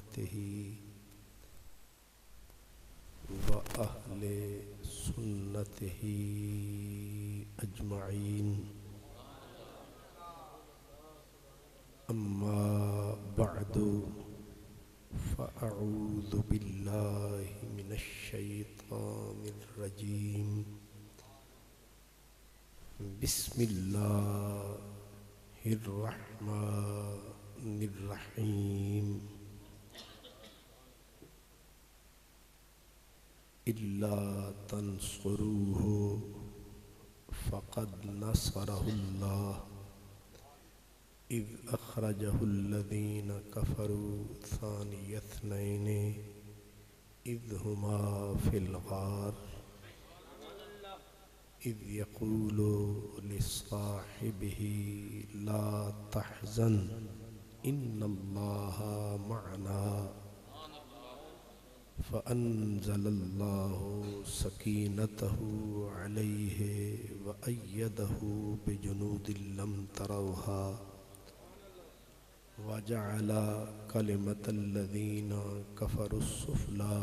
أمته وأهل سنته أجمعين أما بعد فأعوذ بالله من الشيطان الرجيم بسم الله الرحمن الرحيم إلا تنصروه فقد نصره الله إذ أخرجه الذين كفروا ثاني اثنين إذ هما في الغار إذ يقول لصاحبه لا تحزن إن الله معنا فأنزل الله سكينته عليه وأيده بجنود لم تروها وجعل كلمة الذين كفروا السفلى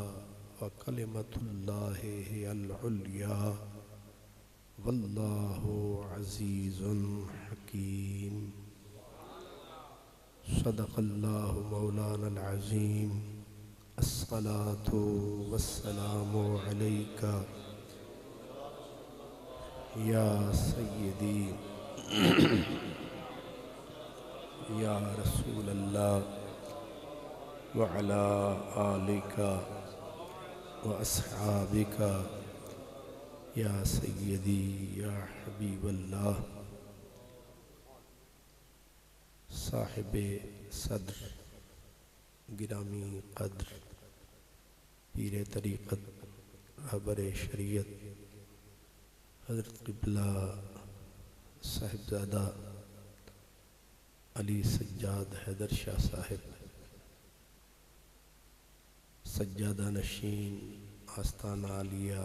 وكلمة الله هي العليا والله عزيز حكيم صدق الله مولانا العظيم الصلاة والسلام عليك يا سيدي يا رسول الله وعلى آلك وأصحابك یا سیدی یا حبیب اللہ. صاحب صدر گرامی قدر پیر طریقت رہبر شریعت حضرت قبلہ صاحبزادہ علی سجاد حیدر شاہ صاحب سجادہ نشین آستانہ عالیہ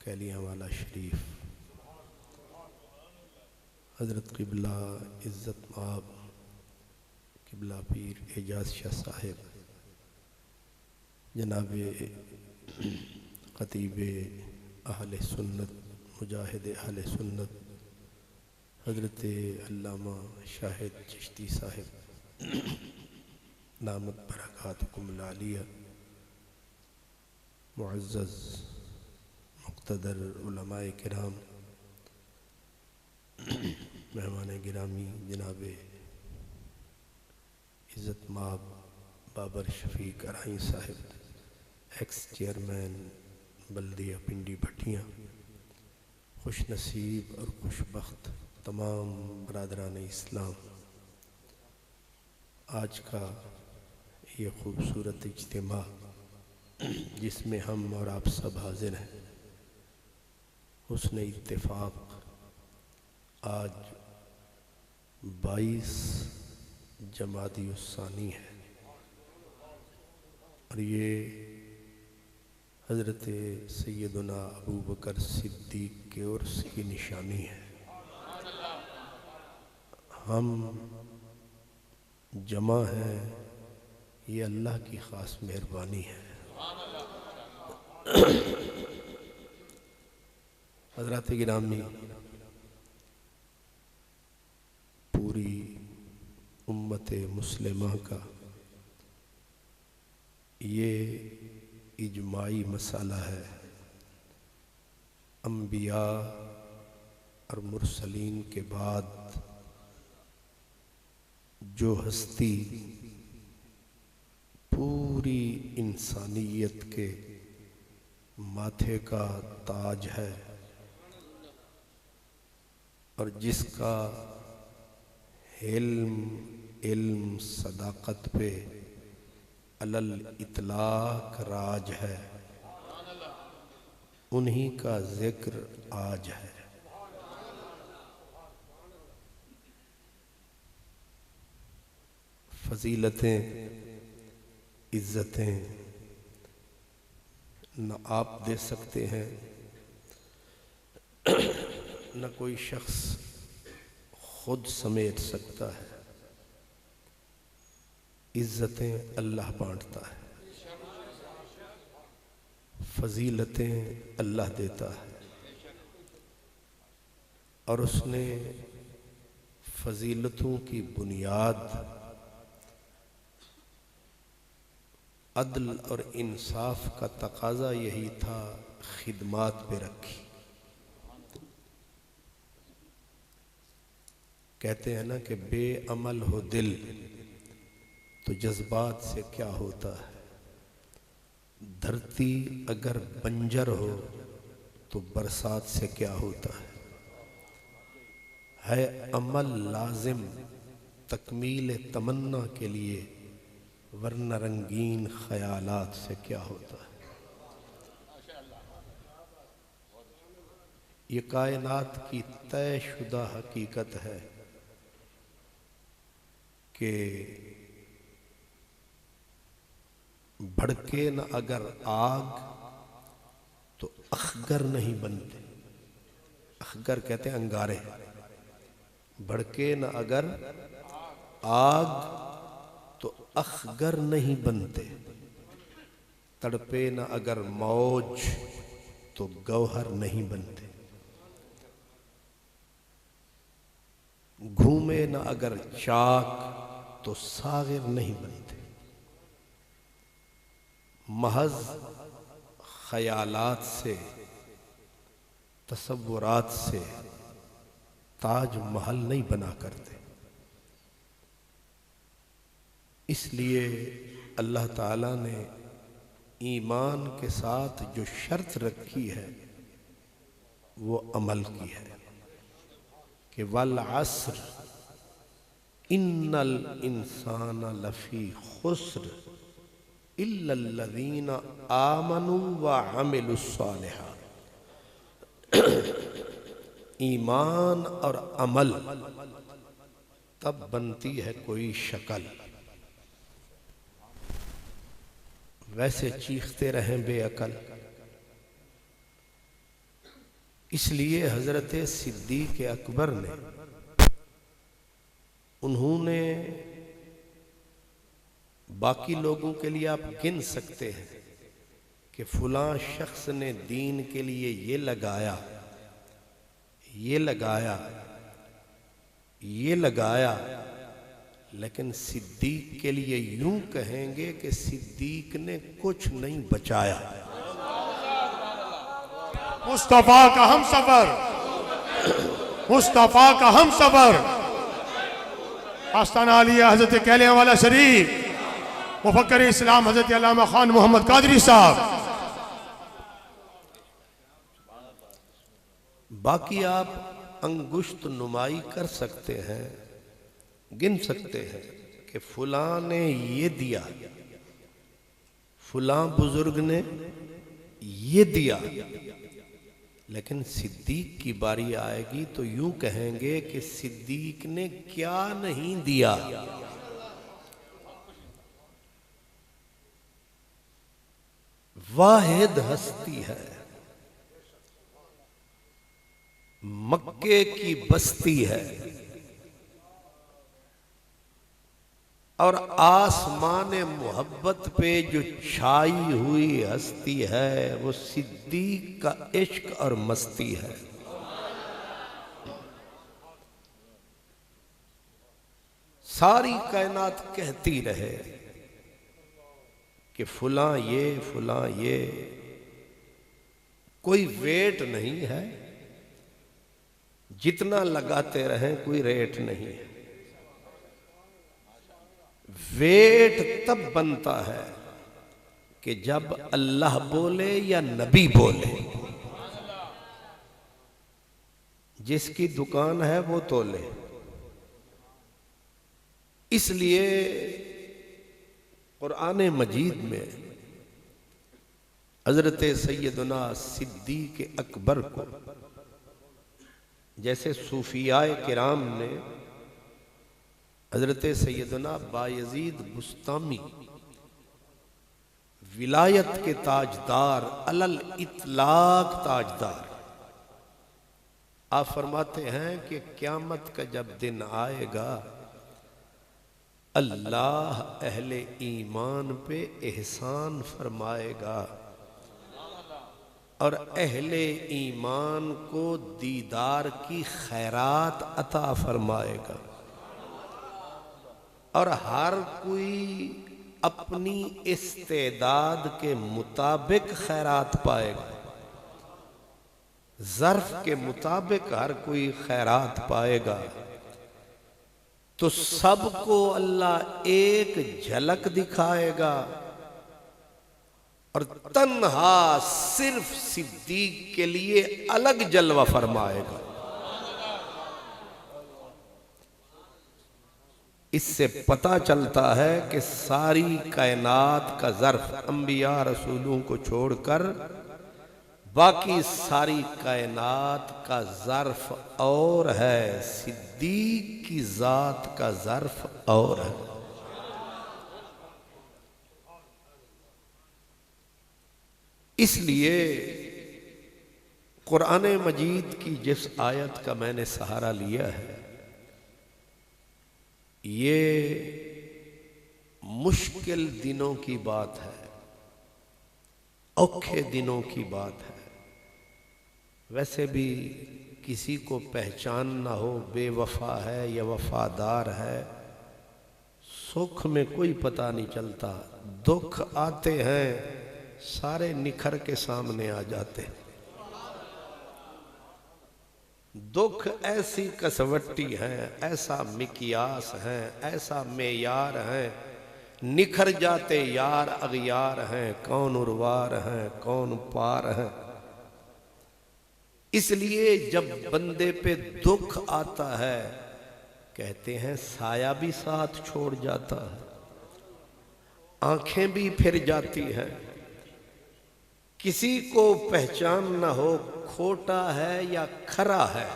کیلیاں والا شریف، حضرت قبلہ عزت مآب قبلہ پیر اعجاز شاہ صاحب، جناب خطیب اہل سنت مجاہد اہل سنت حضرت علامہ شاہد چشتی صاحب نامت برکاتکم العالیہ، معزز مقتدر علماء کرام، مہمان گرامی جناب عزت مآب بابر شفیق ارائیں صاحب ایکس چیئرمین بلدیہ پنڈی بھٹیاں، خوش نصیب اور خوش بخت تمام برادران اسلام، آج کا یہ خوبصورت اجتماع جس میں ہم اور آپ سب حاضر ہیں، حسن اتفاق آج 22 جمادی الثانی ہے اور یہ حضرت سیدنا ابو بکر صدیق کے عرس کی نشانی ہے. ہم جمع ہیں، یہ اللہ کی خاص مہربانی ہے. حضرات گرامی، پوری امت مسلمہ کا یہ اجماعی مسئلہ ہے، انبیاء اور مرسلین کے بعد جو ہستی پوری انسانیت کے ماتھے کا تاج ہے اور جس کا علم صداقت پہ علل اطلاق راج ہے، انہی کا ذکر آج ہے. فضیلتیں، عزتیں نہ آپ دے سکتے ہیں، نہ کوئی شخص خود سمیٹ سکتا ہے. عزتیں اللہ بانٹتا ہے، فضیلتیں اللہ دیتا ہے، اور اس نے فضیلتوں کی بنیاد عدل اور انصاف کا تقاضا یہی تھا، خدمات پہ رکھی۔ کہتے ہیں نا کہ بے عمل ہو دل تو جذبات سے کیا ہوتا ہے، دھرتی اگر بنجر ہو تو برسات سے کیا ہوتا ہے عمل لازم تکمیل تمنا کے لیے، ورنہ رنگین خیالات سے کیا ہوتا ہے۔ یہ کائنات کی طے شدہ حقیقت ہے کہ بھڑکے نہ اگر آگ تو اخگر نہیں بنتے۔ اخگر کہتے ہیں انگارے۔ بھڑکے نہ اگر آگ تو اخگر نہیں بنتے، تڑپے نہ اگر موج تو گوہر نہیں بنتے، گھومے نہ اگر چاک تو ساغر نہیں بنتے۔ محض خیالات سے، تصورات سے تاج محل نہیں بنا کرتے۔ اس لیے اللہ تعالیٰ نے ایمان کے ساتھ جو شرط رکھی ہے وہ عمل کی ہے کہ والعصر ان الانسان لفی خسر الا الذین آمنوا وعملوا الصالحات۔ ایمان اور عمل تب بنتی ہے کوئی شکل، ویسے چیختے رہیں بے عقل۔ اس لیے حضرت صدیق اکبر نے، انہوں نے باقی لوگوں کے لیے آپ گن سکتے ہیں کہ فلاں شخص نے دین کے لیے یہ لگایا، یہ لگایا، یہ لگایا، لیکن صدیق کے لیے یوں کہیں گے کہ صدیق نے کچھ نہیں بچایا۔ مصطفیٰ کا ہم سفر، مصطفیٰ کا ہم سفر، آستانہ علیہ حضرت کہلیاں والا شریف، مفکر اسلام حضرت علامہ خان محمد قادری صاحب۔ باقی آپ انگشت نمائی کر سکتے ہیں، گن سکتے ہیں کہ فلاں نے یہ دیا، فلاں بزرگ نے یہ دیا، لیکن صدیق کی باری آئے گی تو یوں کہیں گے کہ صدیق نے کیا نہیں دیا۔ واحد ہستی ہے، مکے کی بستی ہے، اور آسمان محبت پہ جو چھائی ہوئی ہستی ہے وہ صدیق کا عشق اور مستی ہے۔ ساری کائنات کہتی رہے کہ فلاں یہ، فلاں یہ، کوئی ویٹ نہیں ہے، جتنا لگاتے رہیں کوئی ریٹ نہیں ہے۔ ویٹ تب بنتا ہے کہ جب اللہ بولے یا نبی بولے۔ جس کی دکان ہے وہ تولے۔ اس لیے قرآن مجید میں حضرت سیدنا صدیق اکبر کو، جیسے صوفیاء کرام نے حضرت سیدنا بایزید بسطامی ولایت کے تاجدار، علی الاطلاق تاجدار، آپ فرماتے ہیں کہ قیامت کا جب دن آئے گا اللہ اہل ایمان پہ احسان فرمائے گا اور اہل ایمان کو دیدار کی خیرات عطا فرمائے گا، اور ہر کوئی اپنی استعداد کے مطابق خیرات پائے گا، ظرف کے مطابق ہر کوئی خیرات پائے گا۔ تو سب کو اللہ ایک جھلک دکھائے گا اور تنہا صرف صدیق کے لیے الگ جلوہ فرمائے گا۔ اس سے پتہ چلتا ہے کہ ساری کائنات کا ظرف انبیاء رسولوں کو چھوڑ کر باقی ساری کائنات کا ظرف اور ہے، صدیق کی ذات کا ظرف اور ہے۔ اس لیے قرآن مجید کی جس آیت کا میں نے سہارا لیا ہے، یہ مشکل دنوں کی بات ہے، اوکھے دنوں کی بات ہے۔ ویسے بھی کسی کو پہچان نہ ہو بے وفا ہے یا وفادار ہے، سکھ میں کوئی پتہ نہیں چلتا، دکھ آتے ہیں سارے نکھر کے سامنے آ جاتے ہیں۔ دکھ ایسی کسوٹی ہیں، ایسا مقیاس ہیں، ایسا معیار ہیں، نکھر جاتے یار اغیار ہیں، کون اروار ہیں کون پار ہیں۔ اس لیے جب بندے پہ دکھ آتا ہے کہتے ہیں سایہ بھی ساتھ چھوڑ جاتا ہے، آنکھیں بھی پھر جاتی ہیں، کسی کو پہچان نہ ہو کھوٹا ہے یا کھرا ہے۔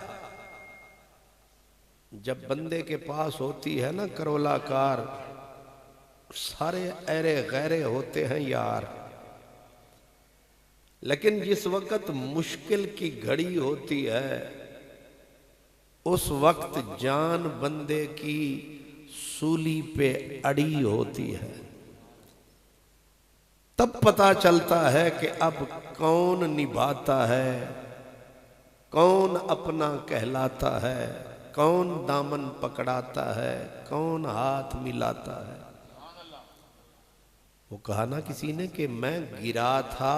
جب بندے کے پاس ہوتی ہے نا کرولا کار، سارے ایرے غیرے ہوتے ہیں یار، لیکن جس وقت مشکل کی گھڑی ہوتی ہے اس وقت جان بندے کی سولی پہ اڑی ہوتی ہے، تب پتہ چلتا ہے کہ اب کون نبھاتا ہے، کون اپنا کہلاتا ہے، کون دامن پکڑاتا ہے، کون ہاتھ ملاتا ہے۔ وہ کہا نا کسی نے کہ میں گرا تھا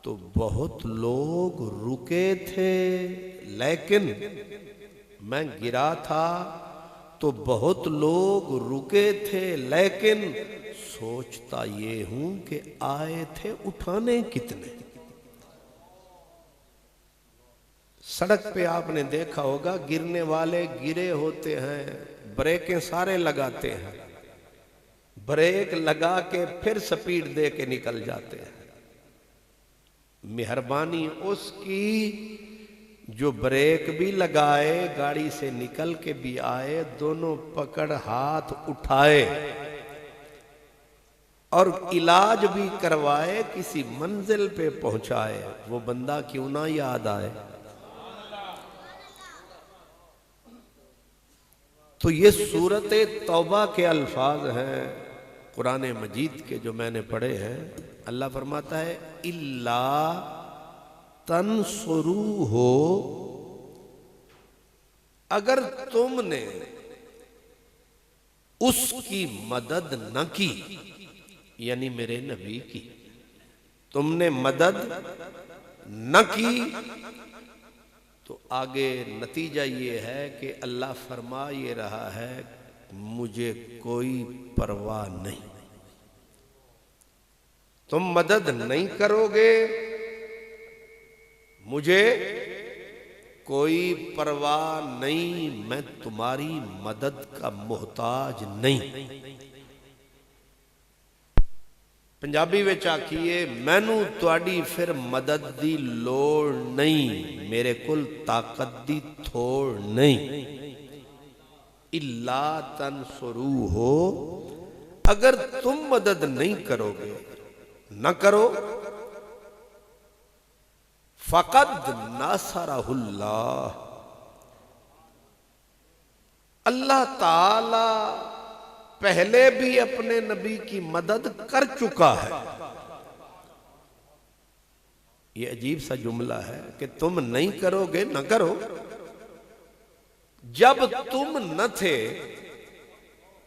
تو بہت لوگ رکے تھے، لیکن میں گرا تھا تو بہت لوگ رکے تھے، لیکن سوچتا یہ ہوں کہ آئے تھے اٹھانے کتنے۔ سڑک پہ آپ نے دیکھا ہوگا گرنے والے گرے ہوتے ہیں، بریکیں سارے لگاتے ہیں، بریک لگا کے پھر سپیڈ دے کے نکل جاتے ہیں۔ مہربانی اس کی جو بریک بھی لگائے، گاڑی سے نکل کے بھی آئے، دونوں پکڑ ہاتھ اٹھائے اور علاج بھی کروائے، کسی منزل پہ پہنچائے، وہ بندہ کیوں نہ یاد آئے۔ تو یہ سورۃ توبہ کے الفاظ ہیں قرآن مجید کے جو میں نے پڑھے ہیں۔ اللہ فرماتا ہے اِلَّا تَنْصُرُوهُ، اگر تم نے اس کی مدد نہ کی، یعنی میرے نبی کی تم نے مدد نہ کی، تو آگے نتیجہ یہ ہے کہ اللہ فرما یہ رہا ہے مجھے کوئی پرواہ نہیں، تم مدد نہیں کرو گے مجھے کوئی پرواہ نہیں، میں تمہاری مدد کا محتاج نہیں۔ پنجابی وچ آکھیے مینوں تواڈی پھر مدد دی لوڑ نہیں، میرے کل طاقت دی تھوڑ نہیں۔ اِلَّا تَنْصُرُوهُ، اگر تم مدد نہیں کرو گے، نہ کرو، فَقَدْ نَاصَرَهُ اللَّهُ، اللہ تعالی پہلے بھی اپنے نبی کی مدد کر چکا ہے. یہ عجیب سا جملہ ہے کہ تم نہیں کرو گے نہ کرو. جب تم نہ تھے،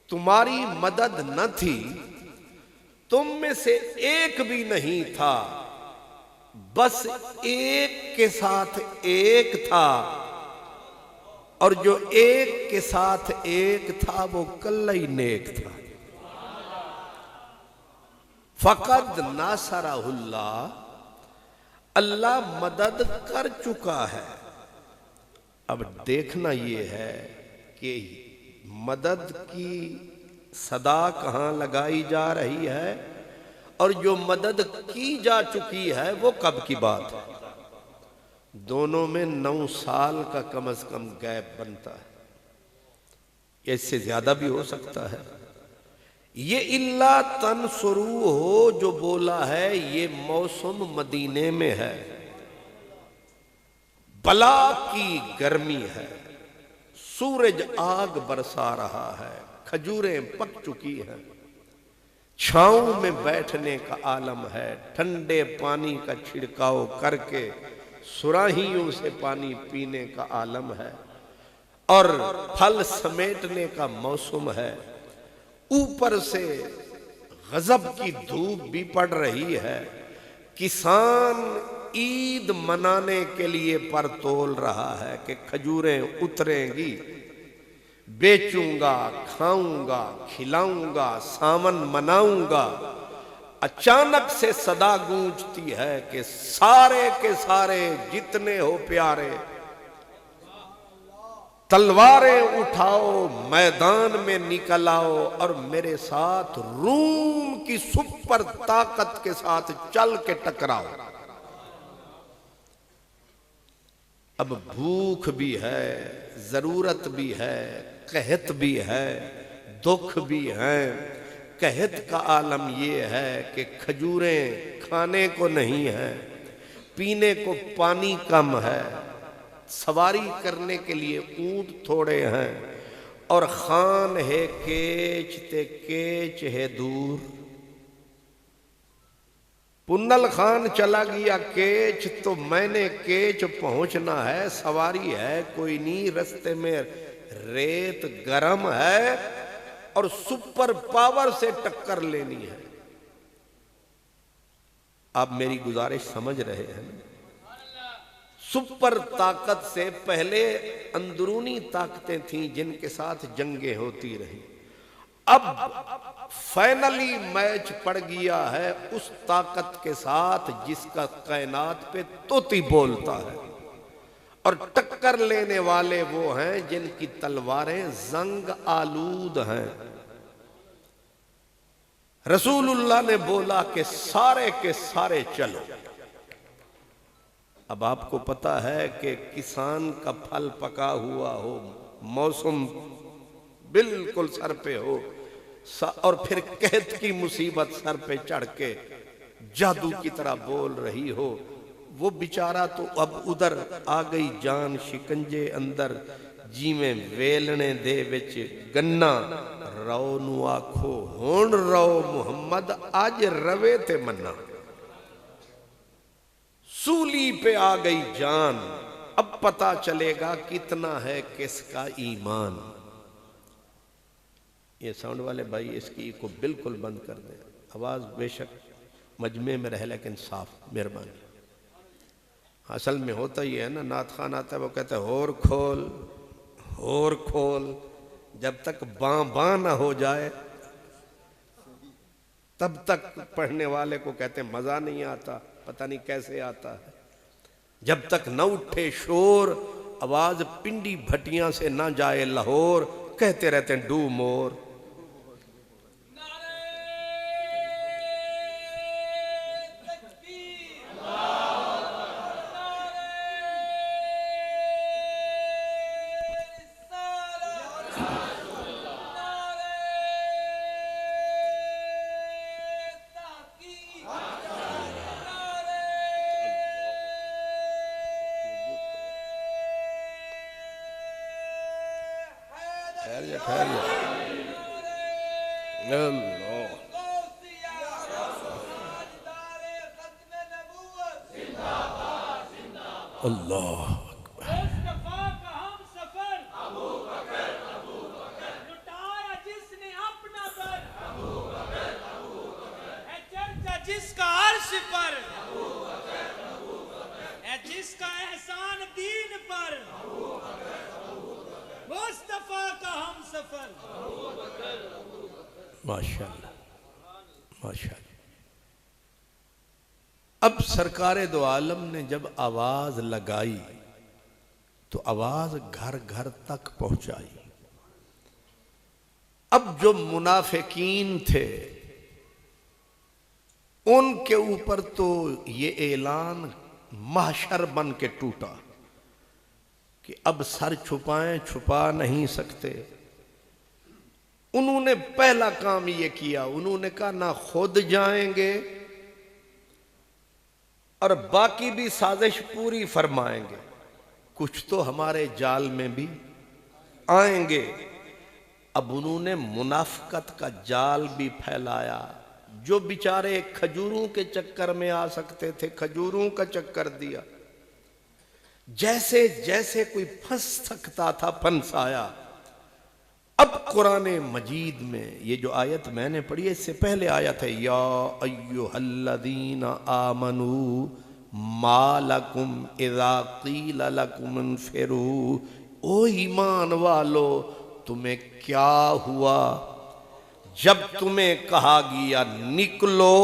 تمہاری مدد نہ تھی، تم میں سے ایک بھی نہیں تھا، بس ایک کے ساتھ ایک تھا، اور جو ایک کے ساتھ ایک تھا وہ کلہ ہی نیک تھا. فقد ناصرہ اللہ، اللہ مدد کر چکا ہے. اب دیکھنا یہ ہے کہ مدد کی صدا کہاں لگائی جا رہی ہے، اور جو مدد کی جا چکی ہے وہ کب کی بات ہے. دونوں میں 9 سال کا کم از کم گیپ بنتا ہے، یا اس سے زیادہ بھی ہو سکتا ہے. یہ اللہ تنصرو ہو جو بولا ہے، یہ موسم مدینے میں ہے، بلا کی گرمی ہے، سورج آگ برسا رہا ہے، کھجوریں پک چکی ہیں، چھاؤں میں بیٹھنے کا عالم ہے، ٹھنڈے پانی کا چھڑکاؤ کر کے سراہیوں سے پانی پینے کا عالم ہے، اور پھل سمیٹنے کا موسم ہے. اوپر سے غضب کی دھوپ بھی پڑ رہی ہے. کسان عید منانے کے لیے پر تول رہا ہے کہ کھجوریں اتریں گی، بیچوں گا، کھاؤں گا، کھلاؤں گا، سامن مناؤں گا. اچانک سے صدا گونجتی ہے کہ سارے کے سارے جتنے ہو پیارے، تلواریں اٹھاؤ، میدان میں نکل آؤ، اور میرے ساتھ روم کی سپر طاقت کے ساتھ چل کے ٹکراؤ. اب بھوک بھی ہے، ضرورت بھی ہے، قحط بھی ہے، دکھ بھی ہیں. قحط کا عالم یہ ہے کہ کھجوریں کھانے کو نہیں ہے، پینے کو پانی کم ہے، سواری کرنے کے لیے اونٹ تھوڑے ہیں، اور خان ہے کیچ تے کیچ ہے دور. پنل خان چلا گیا کیچ تو میں نے کیچ پہنچنا ہے، سواری ہے کوئی نہیں، رستے میں ریت گرم ہے، اور سپر پاور سے ٹکر لینی ہے. آپ میری گزارش سمجھ رہے ہیں؟ سپر طاقت سے پہلے اندرونی طاقتیں تھیں جن کے ساتھ جنگیں ہوتی رہی. اب فائنلی میچ پڑ گیا ہے اس طاقت کے ساتھ جس کا کائنات پہ طوطی بولتا ہے، اور ٹکر لینے والے وہ ہیں جن کی تلواریں زنگ آلود ہیں. رسول اللہ نے بولا کہ سارے کے سارے چلو. اب آپ کو پتا ہے کہ کسان کا پھل پکا ہوا ہو، موسم بالکل سر پہ ہو، اور پھر قحط کی مصیبت سر پہ چڑھ کے جادو کی طرح بول رہی ہو، وہ بیچارہ تو اب ادھر آ گئی جان شکنجے اندر، جی میں ویلنے دے وچ گنا رو نو آکھو ہون رو محمد آج روے تے منا. سولی پہ آ گئی جان، اب پتا چلے گا کتنا ہے کس کا ایمان. یہ ساؤنڈ والے بھائی اس کی کو بالکل بند کر دیں، آواز بے شک مجمع میں رہے لیکن صاف، مہربانی. اصل میں ہوتا ہی ہے نا، نعت خان آتا ہے وہ کہتا ہے ہور کھول ہور کھول، جب تک باں باں نہ ہو جائے تب تک پڑھنے والے کو کہتے ہیں مزہ نہیں آتا، پتہ نہیں کیسے آتا ہے. جب تک نہ اٹھے شور، آواز پنڈی بھٹیاں سے نہ جائے لاہور، کہتے رہتے ہیں ڈو مور. اللہ اللہ مصطفیٰ کا ہم سفر لٹایا جس نے اپنا در ہے چرچا جس کا عرش پر ہے جس کا احسان دین پر مصطفیٰ کا ہم سفر ماشاءاللہ ماشاءاللہ۔ اب سرکار دو عالم نے جب آواز لگائی تو آواز گھر گھر تک پہنچائی۔ اب جو منافقین تھے ان کے اوپر تو یہ اعلان محشر بن کے ٹوٹا کہ اب سر چھپائیں چھپا نہیں سکتے۔ انہوں نے پہلا کام یہ کیا، انہوں نے کہا نہ خود جائیں گے اور باقی بھی سازش پوری فرمائیں گے، کچھ تو ہمارے جال میں بھی آئیں گے۔ اب انہوں نے منافقت کا جال بھی پھیلایا۔ جو بیچارے کھجوروں کے چکر میں آ سکتے تھے کھجوروں کا چکر دیا، جیسے جیسے کوئی پھنس سکتا تھا پھنسایا۔ اب قرآن مجید میں یہ جو آیت میں نے پڑھی ہے اس سے پہلے آیت ہے یا ایھا الذین آمنوا ما لکم اذا قیل لکم انفروا، او ایمان والو تمہیں کیا ہوا جب تمہیں کہا گیا نکلو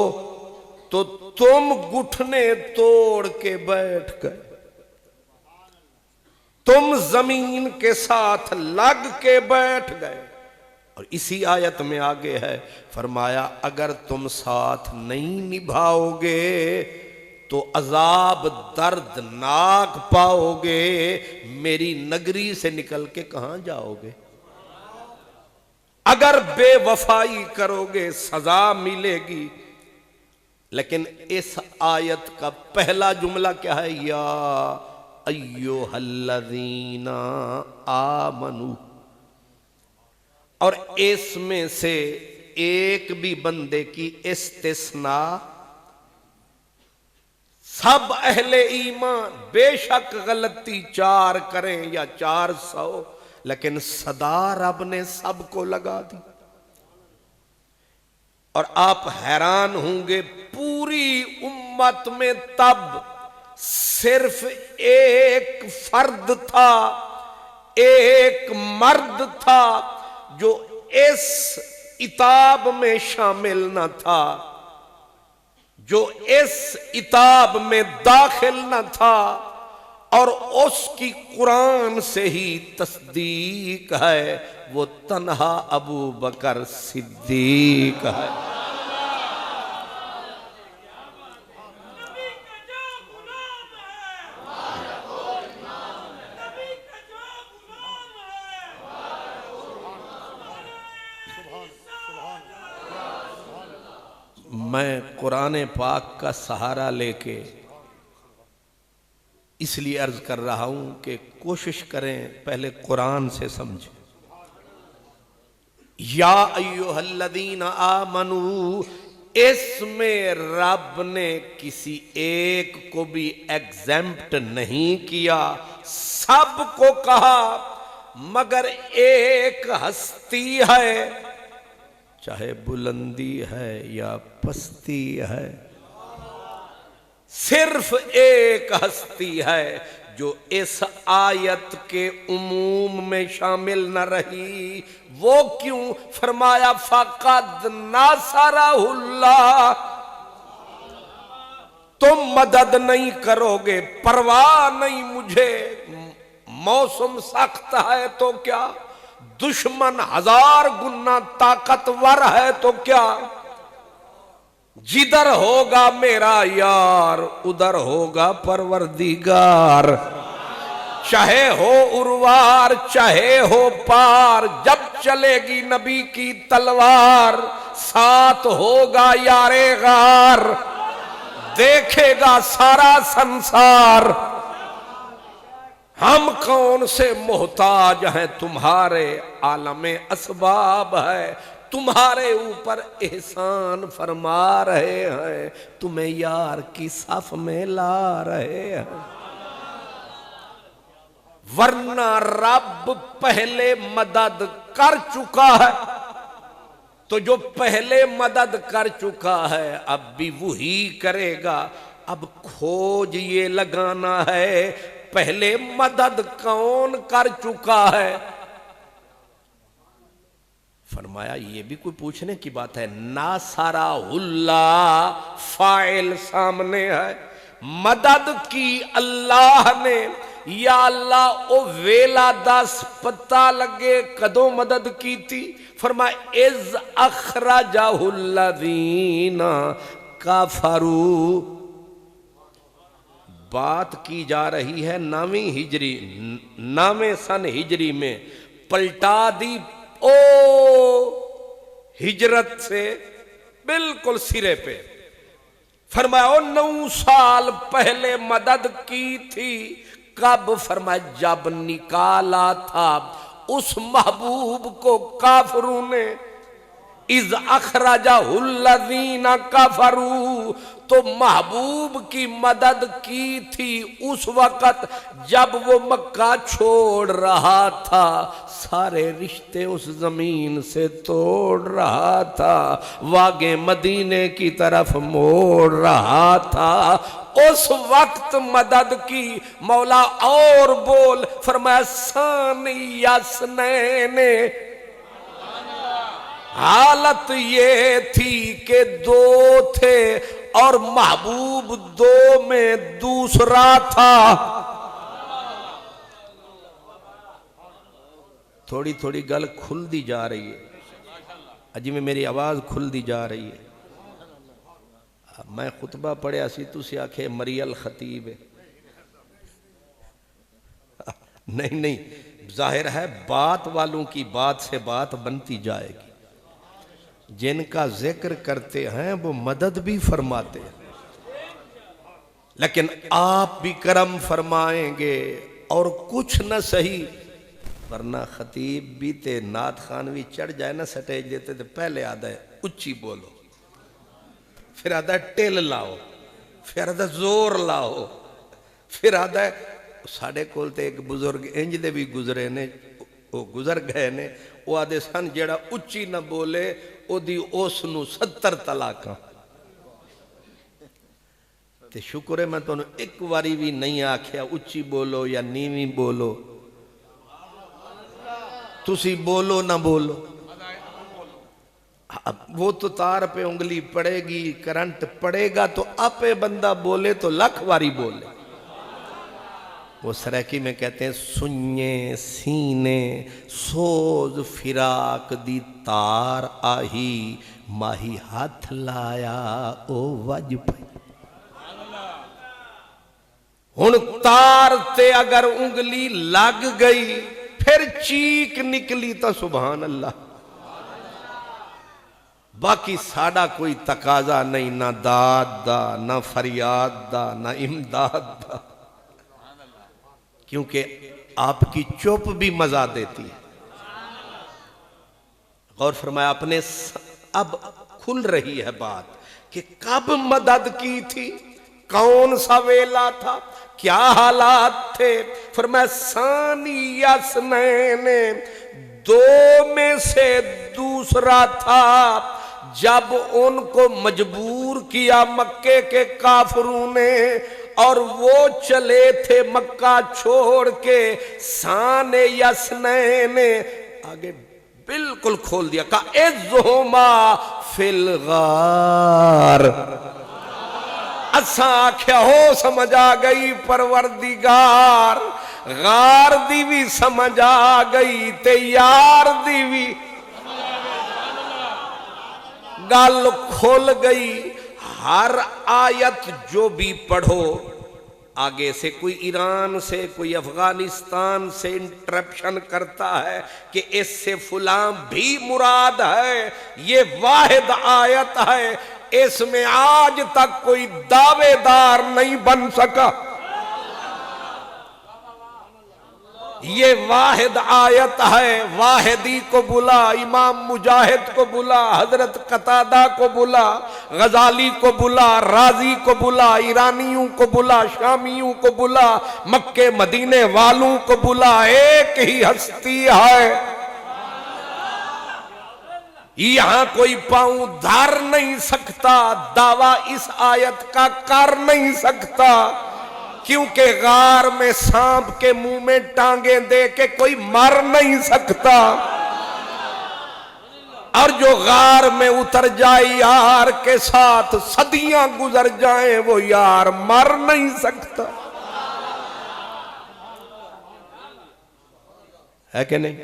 تو تم گھٹنے توڑ کے بیٹھ گئے، تم زمین کے ساتھ لگ کے بیٹھ گئے۔ اور اسی آیت میں آگے ہے فرمایا اگر تم ساتھ نہیں نبھاؤ گے تو عذاب دردناک پاؤ گے، میری نگری سے نکل کے کہاں جاؤ گے؟ اگر بے وفائی کرو گے سزا ملے گی۔ لیکن اس آیت کا پہلا جملہ کیا ہے؟ یا ایھا الذین آمنوا، اور اس میں سے ایک بھی بندے کی استثناء، سب اہل ایمان بے شک غلطی 4 کریں یا 400، لیکن صدا رب نے سب کو لگا دی۔ اور آپ حیران ہوں گے پوری امت میں تب صرف ایک فرد تھا، ایک مرد تھا جو اس عتاب میں شامل نہ تھا، جو اس عتاب میں داخل نہ تھا، اور اس کی قرآن سے ہی تصدیق ہے، وہ تنہا ابو بکر صدیق ہے۔ میں قرآن پاک کا سہارا لے کے اس لیے عرض کر رہا ہوں کہ کوشش کریں پہلے قرآن سے سمجھیں۔ یا ایھا الذین آمنوا، اس میں رب نے کسی ایک کو بھی ایگزیمپٹ نہیں کیا، سب کو کہا، مگر ایک ہستی ہے، چاہے بلندی ہے یا پستی ہے، صرف ایک ہستی ہے جو اس آیت کے عموم میں شامل نہ رہی۔ وہ کیوں؟ فرمایا فَقَدْ نَصَرَهُ اللَّهُ، تم مدد نہیں کرو گے، پرواہ نہیں مجھے، موسم سخت ہے تو کیا، دشمن 1000 گنا طاقتور ہے تو کیا، جدھر ہوگا میرا یار ادھر ہوگا پروردگار، چاہے ہو اروار چاہے ہو پار، جب چلے گی نبی کی تلوار، ساتھ ہوگا یار غار، دیکھے گا سارا سنسار۔ ہم کون سے محتاج ہیں تمہارے، عالم اسباب ہے، تمہارے اوپر احسان فرما رہے ہیں، تمہیں یار کی صف میں لا رہے ہیں، ورنہ رب پہلے مدد کر چکا ہے، تو جو پہلے مدد کر چکا ہے اب بھی وہی کرے گا۔ اب کھوج یہ لگانا ہے پہلے مدد کون کر چکا ہے۔ فرمایا یہ بھی کوئی پوچھنے کی بات ہے، ناصرہ اللہ فاعل سامنے ہے، مدد کی اللہ نے، یا اللہ او ویلا دس پتہ لگے کدوں مدد کی تھی۔ فرمایا اذ اخرجہ الذین کفروا، بات کی جا رہی ہے 9ویں ہجری، 9ویں سن ہجری میں، پلٹا دی او ہجرت سے بالکل سرے پہ۔ فرمایا 9 سال پہلے مدد کی تھی، کب؟ فرمایا جب نکالا تھا اس محبوب کو کافروں نے، اذ اخرجہ الذین کفروا، تو محبوب کی مدد کی تھی اس وقت جب وہ مکہ چھوڑ رہا تھا، سارے رشتے اس زمین سے توڑ رہا تھا، واگے مدینے کی طرف موڑ رہا تھا، اس وقت مدد کی۔ مولا اور بول، فرمایا ثانی اثنین، حالت یہ تھی کہ 2 تھے اور محبوب 2 میں دوسرا تھا۔ تھوڑی تھوڑی گل کھل دی جا رہی ہے، اجی میں میری آواز کھل دی جا رہی ہے۔ میں خطبہ پڑھیا سی تسی آکھے مریل خطیب ہے، نہیں، ظاہر ہے بات والوں کی بات سے بات بنتی جائے گی، جن کا ذکر کرتے ہیں وہ مدد بھی فرماتے ہیں، لیکن آپ بھی کرم فرمائیں گے اور کچھ نہ صحیح، ورنہ خطیب بھی تے نعت خان بھی چڑھ جائے نا سٹیج دیتے تھے، پہلے آدھا ہے اچھی بولو، پھر آدھا ہے ٹیل لاؤ، پھر آدھا زور لاؤ، پھر آدھا ہے ساڑھے کولتے ایک بزرگ انج دے بھی گزرے نے، وہ گزر گئے نے، وہ آدھے سن جیڑا اچھی نہ بولے او دی اس نو 70 طلاقاں۔ تے شکر ہے میں تو ایک واری بھی نہیں آکھیا اچھی بولو یا نیویں بولو، تسی بولو نہ بولو، وہ تو تار پہ انگلی پڑے گی، کرنٹ پڑے گا تو اپے بندہ بولے تو لکھ واری بولے۔ وہ سریکی میں کہتے ہیں سنیں سینے سوز فراق دی تار آہی، ماہی ہاتھ لایا او وج پہ، ہن تار تے اگر انگلی لگ گئی پھر چیک نکلی تو سبحان اللہ۔ باقی ساڑا کوئی تقاضا نہیں، نہ داد دا، نہ فریاد دا، نہ امداد دا، کیونکہ آپ کی چپ بھی مزہ دیتی ہے۔ غور فرمایا اپنے اب کھل رہی ہے بات کہ کب مدد کی تھی، کون سا ویلا تھا، کیا حالات تھے۔ فرمایا ثانی اثنین، 2 میں سے دوسرا تھا، جب ان کو مجبور کیا مکے کے کافروں نے اور وہ چلے تھے مکہ چھوڑ کے، ثانی اثنین آگے بالکل کھول دیا، کہا اذہما فی الغار، اساں آکھیا ہو سمجھ آ گئی پروردگار، غار دی بھی سمجھ آ گئی تے یار دی بھی گل کھول گئی۔ ہر آیت جو بھی پڑھو آگے سے کوئی ایران سے کوئی افغانستان سے انٹرپشن کرتا ہے کہ اس سے فلاں بھی مراد ہے، یہ واحد آیت ہے، اس میں آج تک کوئی دعوے دار نہیں بن سکا۔ یہ واحد آیت ہے، واحدی کو بلا، امام مجاہد کو بلا، حضرت قتادہ کو بلا، غزالی کو بلا، رازی کو بلا، ایرانیوں کو بلا، شامیوں کو بلا، مکے مدینے والوں کو بلا، ایک ہی ہستی ہے۔ یہاں کوئی پاؤں دھر نہیں سکتا، دعویٰ اس آیت کا کر نہیں سکتا، کیونکہ غار میں سانپ کے منہ میں ٹانگیں دے کے کوئی مر نہیں سکتا، اور جو غار میں اتر جائے یار کے ساتھ صدیاں گزر جائیں وہ یار مر نہیں سکتا، ہے کہ نہیں؟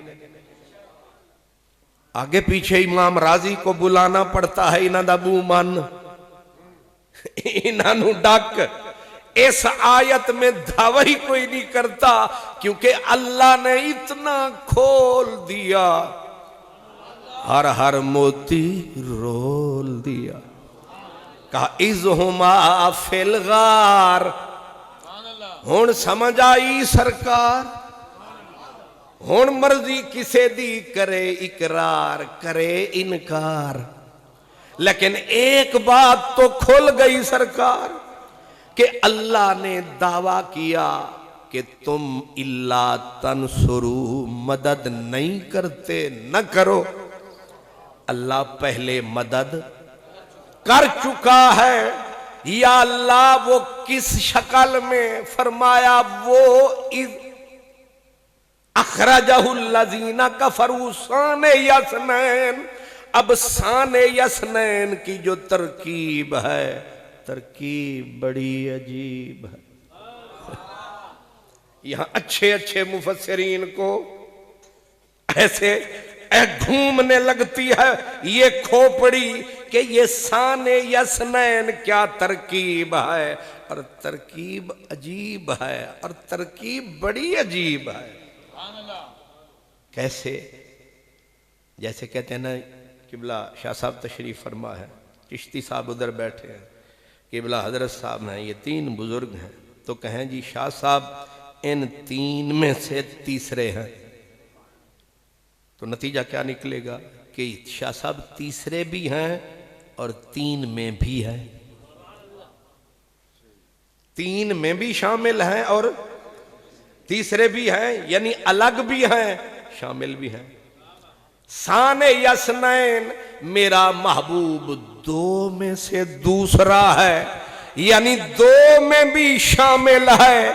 آگے پیچھے امام راضی کو بلانا پڑتا ہے، انہاں دا بو من انہاں نو ڈک، اس آیت میں دعوی کوئی نہیں کرتا، کیونکہ اللہ نے اتنا کھول دیا، ہر ہر موتی رول دیا، کہا اذہما فی الغار، ہون سمجھ آئی سرکار، ہون مرضی کسے دی کرے اقرار کرے انکار، لیکن ایک بات تو کھل گئی سرکار کہ اللہ نے دعویٰ کیا کہ تم اللہ تنصرو مدد نہیں کرتے، نہ کرو، اللہ پہلے مدد کر چکا ہے، یا اللہ وہ کس شکل میں؟ فرمایا وہ اخرجہ الذین کفروا ثانی اثنین، اب ثانی اثنین کی جو ترکیب ہے، ترکیب بڑی عجیب ہے۔ یہاں اچھے اچھے مفسرین کو ایسے گھومنے لگتی ہے یہ کھوپڑی کہ یہ ثانی اثنین کیا ترکیب ہے، اور ترکیب عجیب ہے، اور ترکیب بڑی عجیب ہے۔ کیسے؟ جیسے کہتے ہیں نا، قبلہ شاہ صاحب تشریف فرما ہے، چشتی صاحب ادھر بیٹھے ہیں، قبلہ حضرت صاحب ہیں، یہ تین بزرگ ہیں، تو کہیں جی شاہ صاحب ان تین میں سے تیسرے ہیں، تو نتیجہ کیا نکلے گا کہ شاہ صاحب تیسرے بھی ہیں اور تین میں بھی ہیں، تین میں بھی شامل ہیں اور تیسرے بھی ہیں، یعنی الگ بھی ہیں شامل بھی ہیں۔ ثانی اثنین میرا محبوب دو میں سے دوسرا ہے، یعنی دو میں بھی شامل ہے،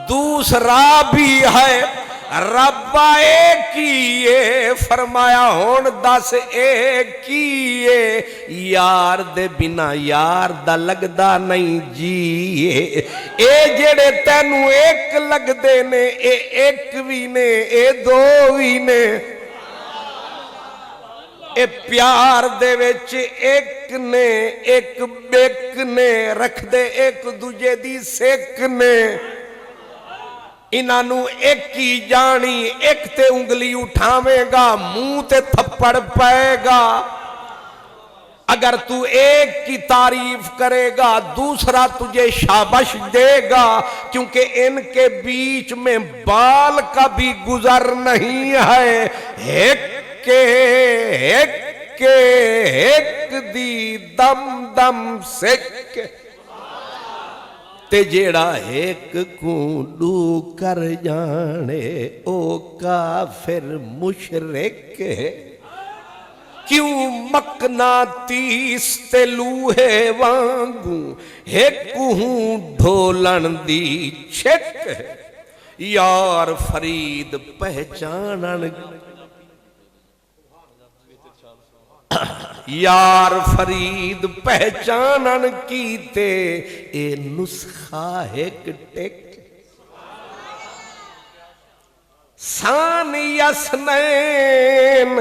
دوسرا بھی ہے، ربا ایک کیے، فرمایا ہون دس ایک کیے، یار دے بنا یار دا لگدا نہیں جی، اے جڑے تینوں ایک لگ دے نے، اے ایک بھی نے، اے دو بھی نے، اے پیار دے وچ ایک نے، ایک بیک نے، رکھ دے ایک دوجے دی سیک نے، انہوں ایک کی جانی، ایک تے انگلی اٹھاویں گا منہ تے تھپڑ پائے گا، اگر تو ایک کی تعریف کرے گا دوسرا تجھے شابش دے گا، کیونکہ ان کے بیچ میں بال کا بھی گزر نہیں ہے، ایک دی دم دم سکھ، تے جیڑا ایک کونڈو کر جانے او کافر مشرک ہے، کیوں مقناطیس تے لوہے وانگوں ایک ہوں ڈھولن دی چھک ہے، یار فرید پہچانن، یار فرید پہچانن کیتے اے نسخہ ایک ٹک، ثانی اثنین،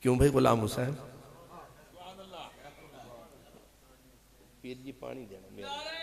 کیوں بھائی غلام حسین؟ پیر جی پانی دینا میرے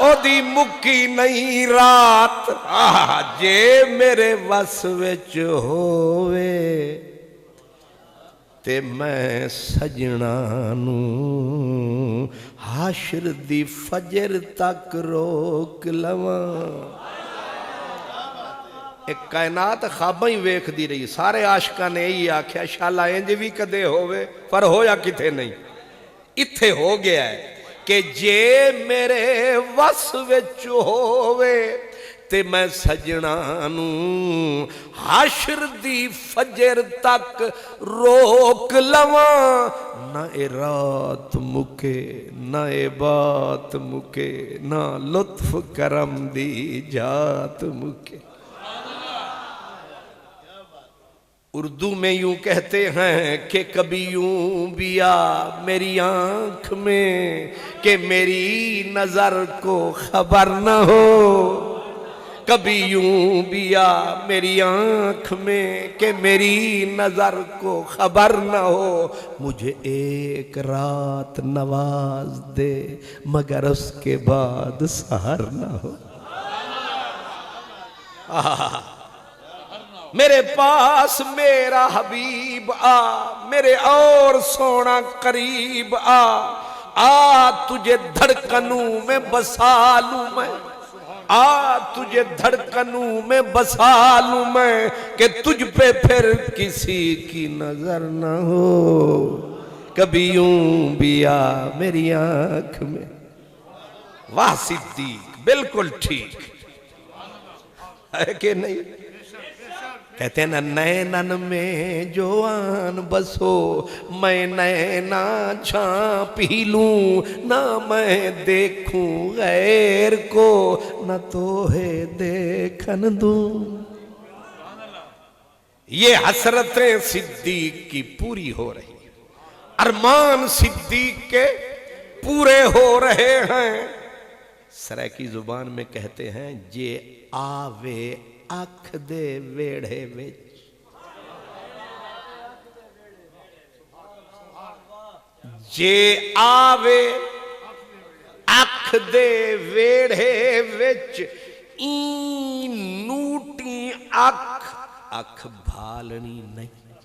او دی مکی نہیں رات جے میرے وس وچ ہووے تے میں سجنا نوں حشر دی فجر تک روک لواں ایک کائنات خواباں ہی ویکھ دی رہی سارے عاشقاں نے یہی آکھیا شالا انج بھی کدے ہووے پر ہویا کتے نہیں اتھے ہو گیا ہے کہ جے میرے وس وچ ہووے تے میں سجنا نوں حشر دی فجر تک روک لواں نہ اے رات مکے نہ اے بات مکے نہ لطف کرم دی جات مکے اردو میں یوں کہتے ہیں کہ کبھی یوں بھی آ میری آنکھ میں کہ میری نظر کو خبر نہ ہو کبھی یوں بھی آ میری آنکھ میں کہ میری نظر کو خبر نہ ہو مجھے ایک رات نواز دے مگر اس کے بعد سحر نہ ہو میرے پاس میرا حبیب آ میرے اور سونا قریب آ تجھے دھڑکنوں میں بسا لوں میں آ تجھے دھڑکنوں میں بسا لوں میں کہ تجھ پہ پھر کسی کی نظر نہ ہو کبھی یوں بھی آ میری آنکھ میں واہ صدیق بالکل ٹھیک ہے کہ نہیں کہتے ہیں نا نینن میں جو آن بسو میں نینا چھانپ ہی لوں نہ میں دیکھوں غیر کو نہ توہے دیکھن دوں یہ حسرتیں صدیق کی پوری ہو رہی ہیں ارمان صدیق کے پورے ہو رہے ہیں سرائیکی زبان میں کہتے ہیں جے آوے اکھ دے ویڑے وچ جے آوے اکھ دے ویڑے وچ این نوٹی اکھ بھالنی نہیں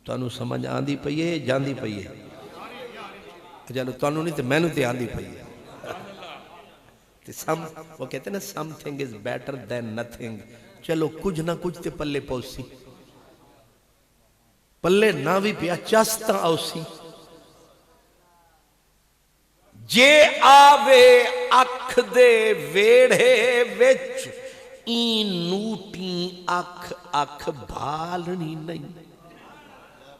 تو انہوں سمجھ آندھی پئیے جاندھی پئیے جانو تو انہوں نہیں تو میں نے تے آندھی پئیے وہ کہتے ہیں نا something is better than nothing چلو کچھ نہ کچھ تے پلے پوسی پلے نہ بھی پیا چاستا آوسی جے آوے اکھ دے ویڑے وچ این نوٹی اکھ بھالنی نہیں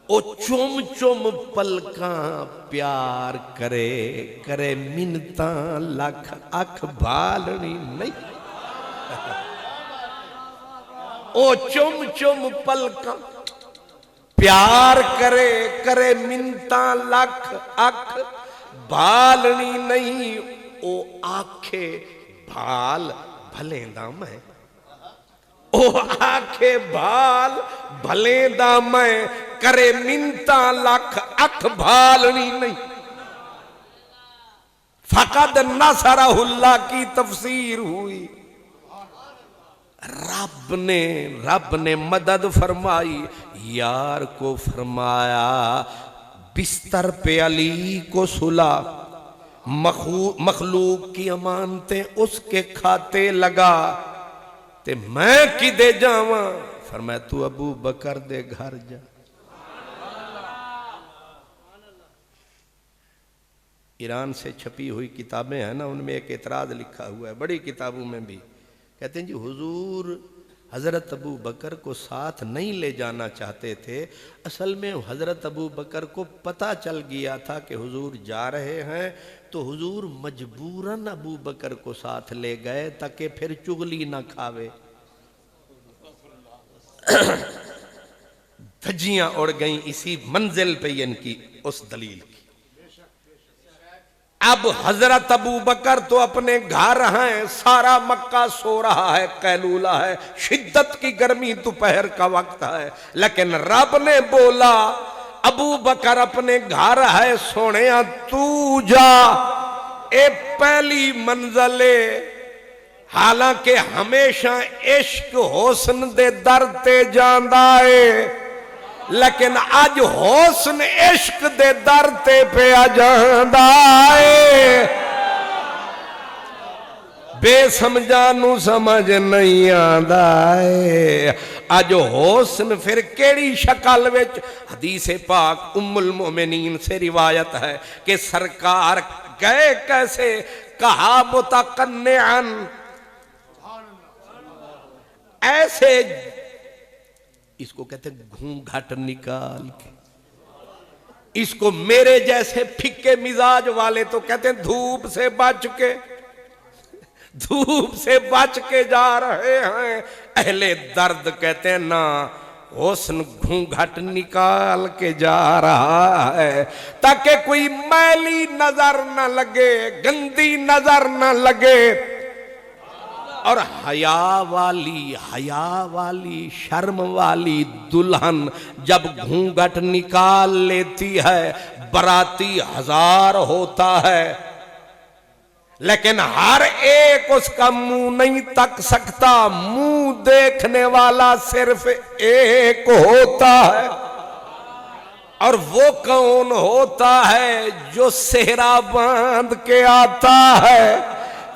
او چوم چوم پلکاں پیار کرے منتاں لکھ اکھ بھالنی نہیں او چوم چوم پلکاں پیار کرے منتاں لکھ اکھ بھالنی نہیں او آکھے بھال بھلیں دا میں او آکھے بھال بھلیں دا میں کرے منتا لکھ اکھ بھالنی نہیں فقد نصرہ اللہ کی تفسیر ہوئی رب نے مدد فرمائی یار کو فرمایا بستر پہ علی کو سلا مخلوق کی امانتیں اس کے کھاتے لگا تے میں کی دے جاواں فرمایا تو ابو بکر دے گھر جا ایران سے چھپی ہوئی کتابیں ہیں نا ان میں ایک اعتراض لکھا ہوا ہے بڑی کتابوں میں بھی کہتے ہیں جی حضور حضرت ابو بکر کو ساتھ نہیں لے جانا چاہتے تھے اصل میں حضرت ابو بکر کو پتہ چل گیا تھا کہ حضور جا رہے ہیں تو حضور مجبوراً ابو بکر کو ساتھ لے گئے تاکہ پھر چغلی نہ کھاوے دھجیاں اڑ گئیں اسی منزل پہ ان کی اس دلیل کی اب حضرت ابو بکر تو اپنے گھر ہیں سارا مکہ سو رہا ہے قیلولہ ہے شدت کی گرمی دوپہر کا وقت ہے لیکن رب نے بولا ابو بکر اپنے گھر ہے سونے تو جا اے پہلی منزل حالانکہ ہمیشہ عشق حسن دے در تے جاندا ہے لیکن اج حسن عشق دے در تے پیا جاندا ہے بے سمجھانو سمجھ نہیں آندا ہے اج حسن پھر کیڑی شکل وچ حدیث پاک ام المؤمنین سے روایت ہے کہ سرکار گئے کیسے کہا متقنعن ایسے اس کو کہتے ہیں گھونگھٹ نکال کے اس کو میرے جیسے پھکے مزاج والے تو کہتے ہیں دھوپ سے بچ کے جا رہے ہیں اہل درد کہتے ہیں نا حسن گھونگھٹ نکال کے جا رہا ہے تاکہ کوئی میلی نظر نہ لگے گندی نظر نہ لگے اور حیا والی شرم والی دلہن جب گھونگھٹ نکال لیتی ہے براتی ہزار ہوتا ہے لیکن ہر ایک اس کا منہ نہیں تک سکتا منہ دیکھنے والا صرف ایک ہوتا ہے اور وہ کون ہوتا ہے جو سہرا باندھ کے آتا ہے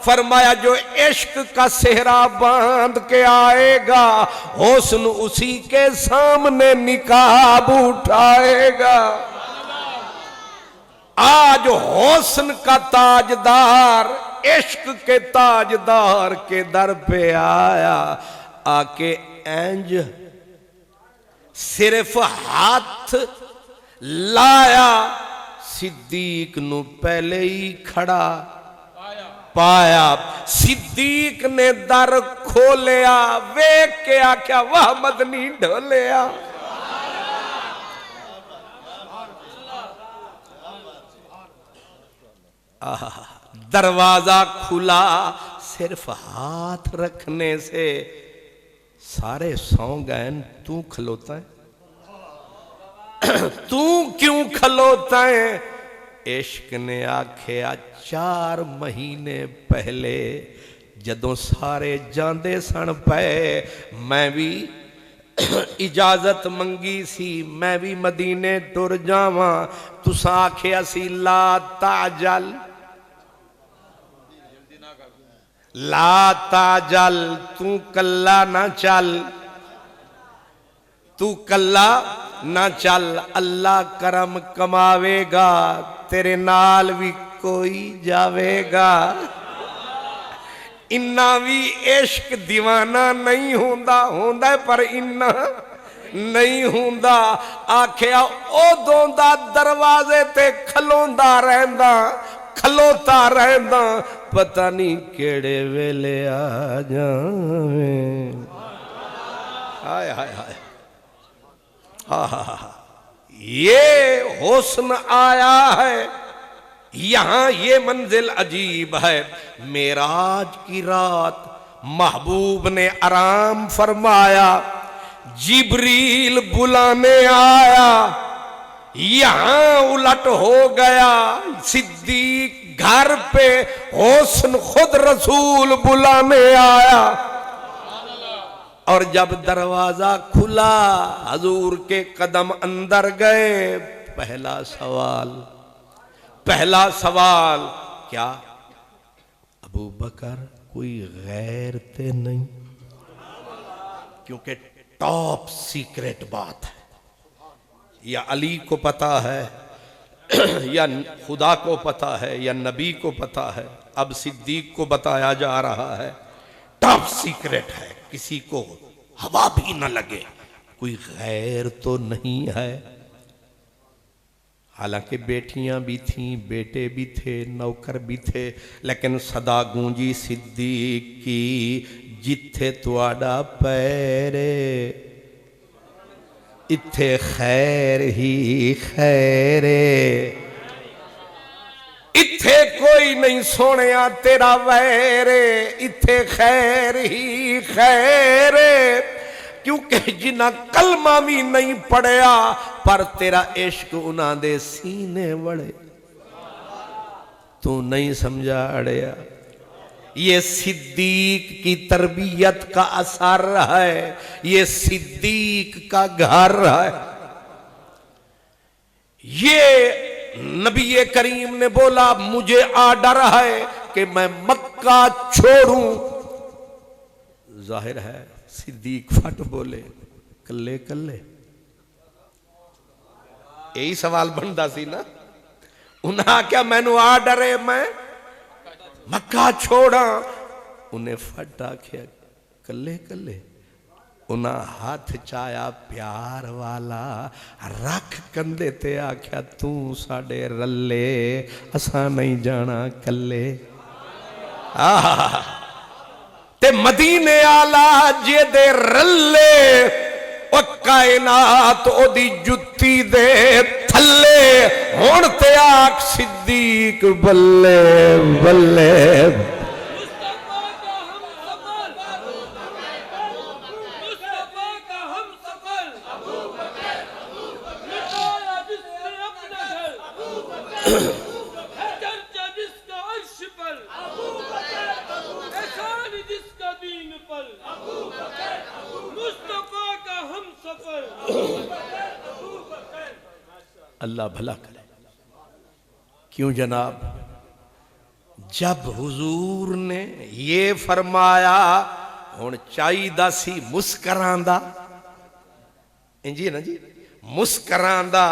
فرمایا جو عشق کا سہرا باندھ کے آئے گا حسن اسی کے سامنے نقاب اٹھائے گا آج حسن کا تاجدار عشق کے تاجدار کے در پہ آیا آکے اینج صرف ہاتھ لایا صدیق نو پہلے ہی کھڑا پایا صدیق نے در کھولیا ویکھ کے آکھیا واہ مدنی ڈھولیا دروازہ کھلا صرف ہاتھ رکھنے سے سارے سو گئے تو کھلوتا ہے تو کیوں کھلوتا ہے عشق نے آکھیا 4 مہینے پہلے جدوں سارے جاندے سن پے میں بھی اجازت منگی سی میں بھی مدینے ٹر جاواں تساں آکھیا سی لا تعجل لا تعجل تو کلا نہ چل تو کلا نہ چل اللہ کرم کماوے گا تیرے نال بھی کوئی جاوے گا انہاں بھی عشق دیوانہ نہیں ہوندا پر انہاں نہیں ہوندا آکھیا او دوندا دروازے تے کھلوتا رہندا پتہ نہیں کیڑے ویلے آ جاویں ہائے ہائے ہائے یہ حسن آیا ہے یہاں یہ منزل عجیب ہے معراج کی رات محبوب نے آرام فرمایا جبریل بلانے آیا یہاں الٹ ہو گیا صدیق گھر پہ حسن خود رسول بلانے آیا اور جب دروازہ کھلا حضور کے قدم اندر گئے پہلا سوال کیا ابو بکر کوئی غیر تے نہیں کیونکہ ٹاپ سیکریٹ بات ہے یا علی کو پتا ہے یا خدا کو پتا ہے یا نبی کو پتا ہے اب صدیق کو بتایا جا رہا ہے ٹاپ سیکریٹ ہے کسی کو ہوا بھی نہ لگے کوئی غیر تو نہیں ہے حالانکہ بیٹیاں بھی تھیں بیٹے بھی تھے نوکر بھی تھے لیکن صدا گونجی صدیق کی جتھے تواڈا پیرے اتھے خیر ہی خیرے اتھے کوئی نہیں سونیا تیرا ویرے اتھے خیر ہی خیرے کیونکہ جنہ کلمہ بھی نہیں پڑھیا پر تیرا عشق انہاں دے سینے وڑے تو نہیں سمجھا اڑیا یہ صدیق کی تربیت کا اثر ہے یہ صدیق کا گھر ہے یہ نبی کریم نے بولا مجھے آرڈر ہے کہ میں مکہ چھوڑوں ظاہر ہے صدیق پھٹ بولے کلے کلے یہی سوال بنتا سی نا انہاں کیا میں نو آرڈر ہے میں مکہ چھوڑا انہیں پھٹ آکھیا کلے کلے انہاں ہاتھ چایا پیار والا رکھ کندے تے آکھیا تو ساڑے رلے اساں نہیں جانا کلے تے مدینے آلہ جے دے رلے او کائنات او دی جتی دے تھلے ہون تے آکھ صدیق بلے بلے مصطفیٰ کا ہم سفر مصطفیٰ کا ہم سفر مٹایا جس نے اپنا گھر چرچا جس کا عرش پر احسان جس کا دین پر مصطفیٰ کا ہم سفر اللہ بھلا کرے کیوں جناب جب حضور نے یہ فرمایا ہون چاہیدہ سی مسکراندہ انجی نا جی مسکراندہ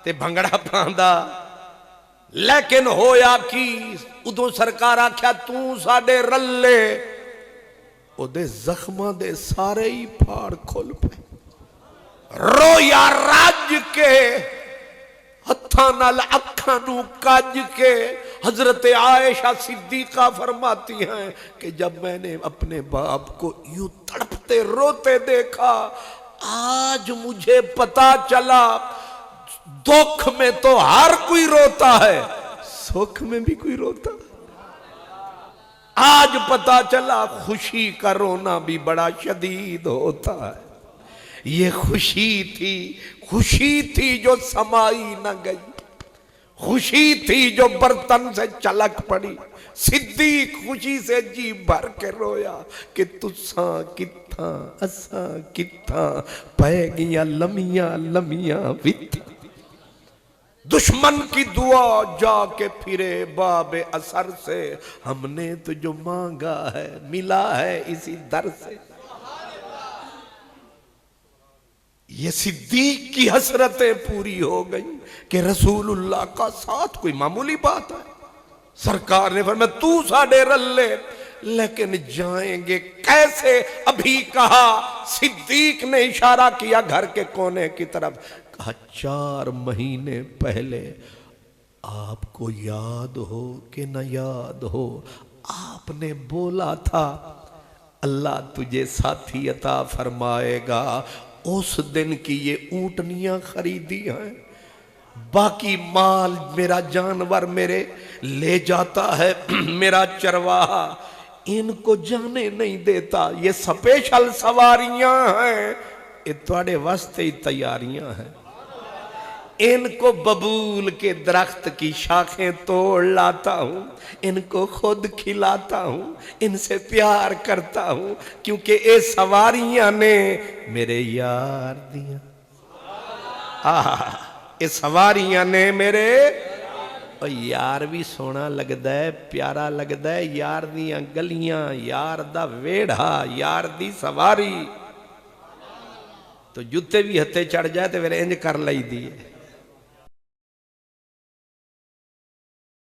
تے بھنگڑا پاندہ لیکن ہویا کی ادھو سرکار آکھیا تو ساڑے رلے او دے زخمہ دے سارے ہی پھاڑ کھول پہ رویا راج کے ہتھانال اکھانو کاج کے حضرت عائشہ صدیقہ فرماتی ہیں کہ جب میں نے اپنے باپ کو یوں تڑپتے روتے دیکھا آج مجھے پتا چلا دکھ میں تو ہر کوئی روتا ہے سکھ میں بھی کوئی روتا آج پتا چلا خوشی کا رونا بھی بڑا شدید ہوتا ہے یہ خوشی تھی جو سمائی نہ گئی خوشی تھی جو برتن سے چلک پڑی صدیق خوشی سے جی بھر کے رویا کہ تساں کتھاں اساں کتھاں پہ گیا لمیاں لمیاں ویت دشمن کی دعا جا کے پھرے باب اثر سے ہم نے تو جو مانگا ہے ملا ہے اسی در سے یہ صدیق کی حسرتیں پوری ہو گئی کہ رسول اللہ کا ساتھ کوئی معمولی بات ہے سرکار نے فرمایا تو ساڑے رلے لیکن جائیں گے کیسے ابھی کہا صدیق نے اشارہ کیا گھر کے کونے کی طرف کہا 4 مہینے پہلے آپ کو یاد ہو کہ نہ یاد ہو آپ نے بولا تھا اللہ تجھے ساتھی عطا فرمائے گا اس دن کی یہ اونٹنیاں خریدی ہیں باقی مال میرا جانور میرے لے جاتا ہے میرا چرواہا ان کو جانے نہیں دیتا یہ سپیشل سواریاں ہیں یہ تواڈے واسطے ہی تیاریاں ہیں ان کو ببول کے درخت کی شاخیں توڑ لاتا ہوں ان کو خود کھلاتا ہوں ان سے پیار کرتا ہوں کیونکہ اے سواریاں نے میرے یار دیا اے سواریاں نے میرے یار بھی سونا لگدا ہے پیارا لگدا ہے یار دیاں گلیاں یار دا ویڑھا یار دی سواری تو جتے بھی ہتے چڑھ جائے تو پھر انج کر لئی دی